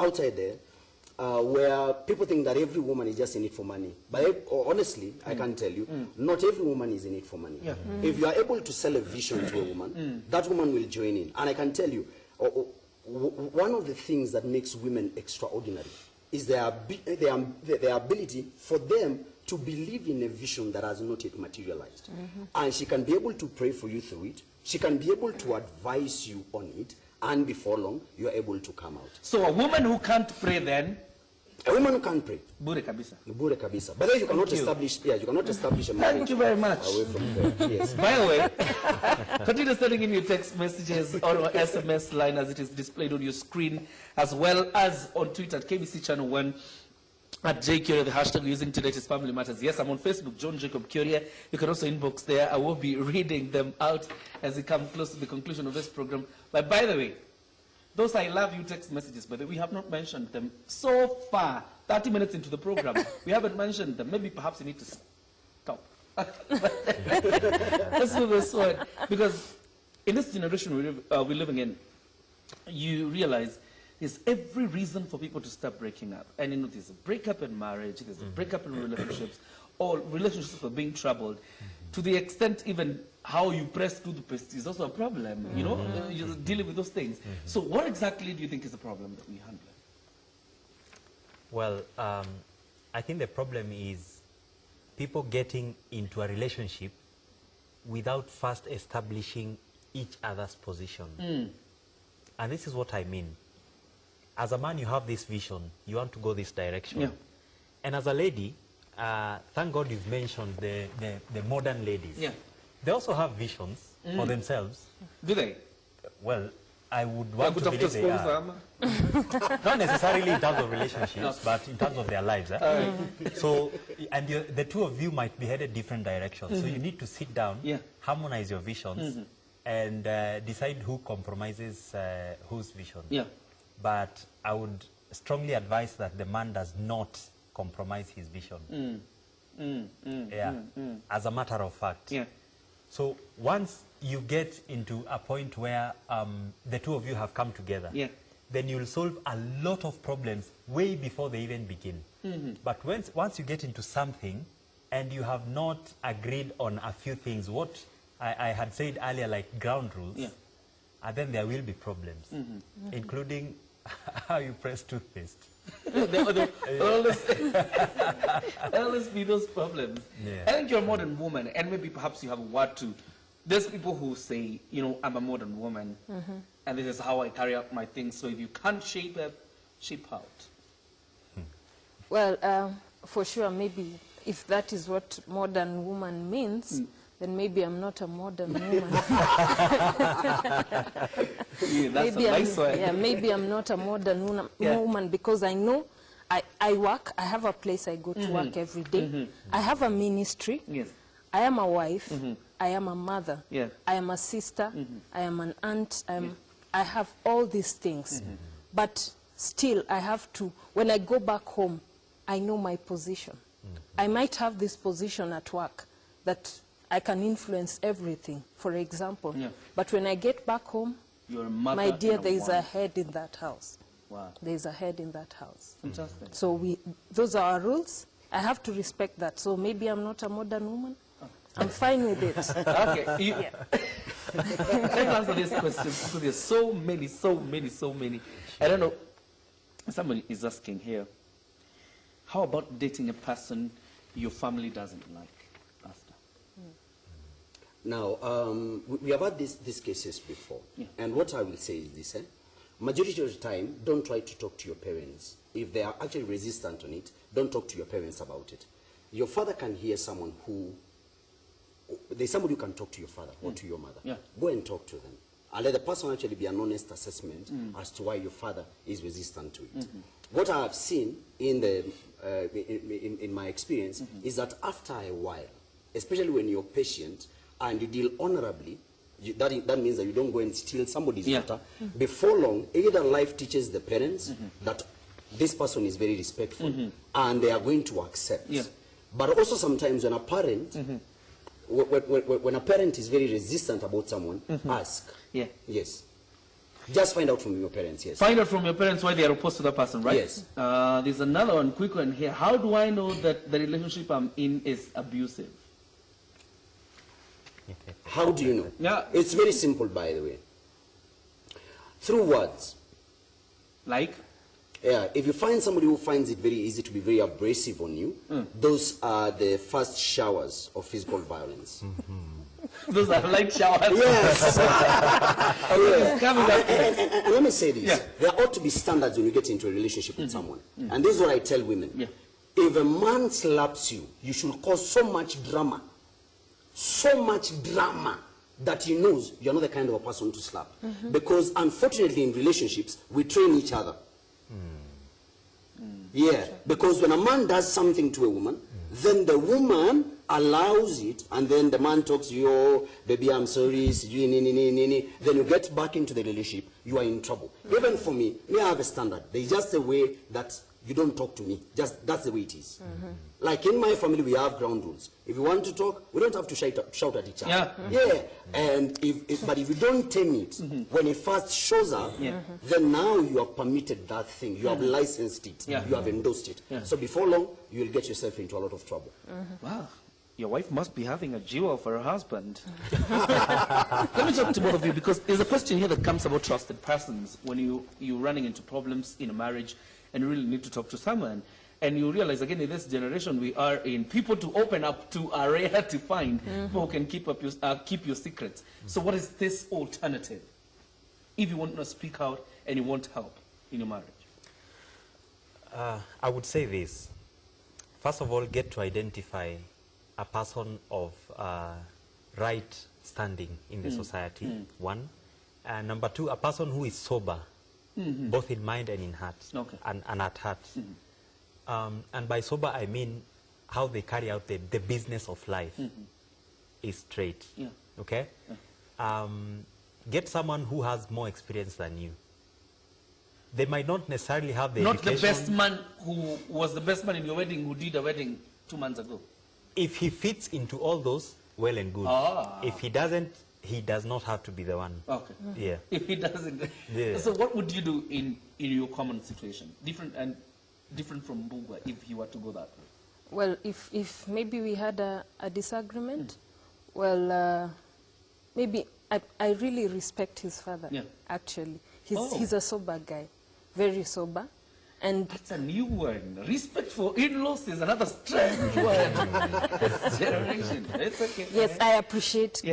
outside there where people think that every woman is just in it for money. But honestly, I can tell you, not every woman is in it for money. If you are able to sell a vision to a woman, that woman will join in. And I can tell you, one of the things that makes women extraordinary is their ability for them to believe in a vision that has not yet materialized. And she can be able to pray for you through it. She can be able to advise you on it. And before long, you are able to come out. So a woman who can't pray then? A woman who can't pray. Bure kabisa. Bure kabisa. But then you cannot establish, you cannot establish a marriage. Thank you very much. Away from prayer. Yes. By the way, continue sending in your text messages or SMS line as it is displayed on your screen, as well as on Twitter at KBC Channel 1. At JKuria, the hashtag we're using today is Family Matters. Yes, I'm on Facebook, John Jacob Curia. You can also inbox there. I will be reading them out as we come close to the conclusion of this program. But by the way, those I love you text messages, but we have not mentioned them so far. 30 minutes into the program, we haven't mentioned them. Maybe perhaps you need to stop. Let's do this one. Because in this generation we're living in, you realize there's every reason for people to start breaking up. And you know, there's a breakup in marriage, there's a breakup in relationships, or relationships are being troubled. To the extent even how you press toothpaste is also a problem, you know, you're dealing with those things. So what exactly do you think is the problem that we handle? Well, I think the problem is people getting into a relationship without first establishing each other's position. And this is what I mean. As a man, you have this vision. You want to go this direction. Yeah. And as a lady, thank God you've mentioned the modern ladies. Yeah. They also have visions for themselves. Do they? Well, I would want to believe they are. Not necessarily in terms of relationships, but in terms of their lives. So, and the two of you might be headed different directions. So you need to sit down, harmonize your visions, and decide who compromises whose vision. Yeah. But I would strongly advise that the man does not compromise his vision. As a matter of fact. Yeah. So once you get into a point where the two of you have come together, then you'll solve a lot of problems way before they even begin. But once you get into something and you have not agreed on a few things, what I had said earlier, like ground rules, then there will be problems, including how you press toothpaste. There always be those problems. I think you're a modern woman, and maybe perhaps you have a word to. There's people who say, you know, I'm a modern woman, and this is how I carry out my things. So if you can't shape up, shape out. Well, for sure, maybe if that is what modern woman means, then maybe I'm not a modern woman. That's a nice one. Yeah, maybe I'm not a modern woman because I know I work. I have a place I go to work every day. I have a ministry. Yes. I am a wife. I am a mother. Yeah. I am a sister. I am an aunt. I have all these things. But still, I have to, when I go back home, I know my position. I might have this position at work that I can influence everything, for example. But when I get back home, you're a mother, my dear, there is a head in that house. Wow. There is a head in that house. Fantastic. So those are our rules. I have to respect that. So maybe I'm not a modern woman. I'm fine with it. Okay. Let's answer this question because there's so many. I don't know. Somebody is asking here, how about dating a person your family doesn't like? Now, we have had these cases before, and what I will say is this, majority of the time, don't try to talk to your parents. If they are actually resistant on it, don't talk to your parents about it. Your father can hear someone there's somebody who can talk to your father or to your mother. Go and talk to them. And let the person actually be an honest assessment as to why your father is resistant to it. What I have seen in my experience is that after a while, especially when you're patient, and you deal honorably, that means that you don't go and steal somebody's daughter. Before long, either life teaches the parents that this person is very respectful, and they are going to accept. But also sometimes when a parent, when a parent is very resistant about someone, ask. Yes. Just find out from your parents, yes. Find out from your parents why they are opposed to the person, right? Yes. There's another one, quick one here. How do I know that the relationship I'm in is abusive? How do you know? Yeah. It's very simple, by the way. Through words. Like? Yeah, if you find somebody who finds it very easy to be very abrasive on you, those are the first showers of physical violence. Those are light showers. Yes. And let me say this. Yeah. There ought to be standards when you get into a relationship with someone. And this is what I tell women. Yeah. If a man slaps you, you should cause so much drama, that he knows you're not the kind of a person to slap. Because unfortunately in relationships, we train each other. Yeah, because when a man does something to a woman, then the woman allows it, and then the man talks to you, oh, baby, I'm sorry, then you get back into the relationship, you are in trouble. Even for me, I have a standard. There's just a way that you don't talk to me. Just that's the way it is. Like in my family, we have ground rules. If you want to talk, we don't have to shout at each other. Yeah. And but if you don't tame it, when it first shows up, then now you have permitted that thing. You have licensed it. You have endorsed it. So before long, you will get yourself into a lot of trouble. Wow. Your wife must be having a jewel for her husband. Let me talk to both of you, because there's a question here that comes about trusted persons. When you're running into problems in a marriage and you really need to talk to someone, and you realize, again, in this generation we are in, people to open up to are rare to find. People who can keep your secrets. So what is this alternative if you want to speak out and you want help in your marriage? I would say this. First of all, get to identify a person of right standing in the society, one. And number two, a person who is sober, both in mind and in heart, and at heart. And by sober, I mean how they carry out the business of life is straight. Okay? Get someone who has more experience than you. They might not necessarily have the education. Not the best man who was the best man in your wedding who did a wedding 2 months ago. If he fits into all those, well and good. If he doesn't, he does not have to be the one. Okay. Yeah. If he doesn't. Yeah. So what would you do in your common situation? Different from Mbugwa, if you were to go that way? Well, if maybe we had a disagreement, well, maybe I really respect his father, actually. He's a sober guy, very sober. And that's a new one. Respect for in-laws is another strange word. Generation. It's okay. Yes, I appreciate God.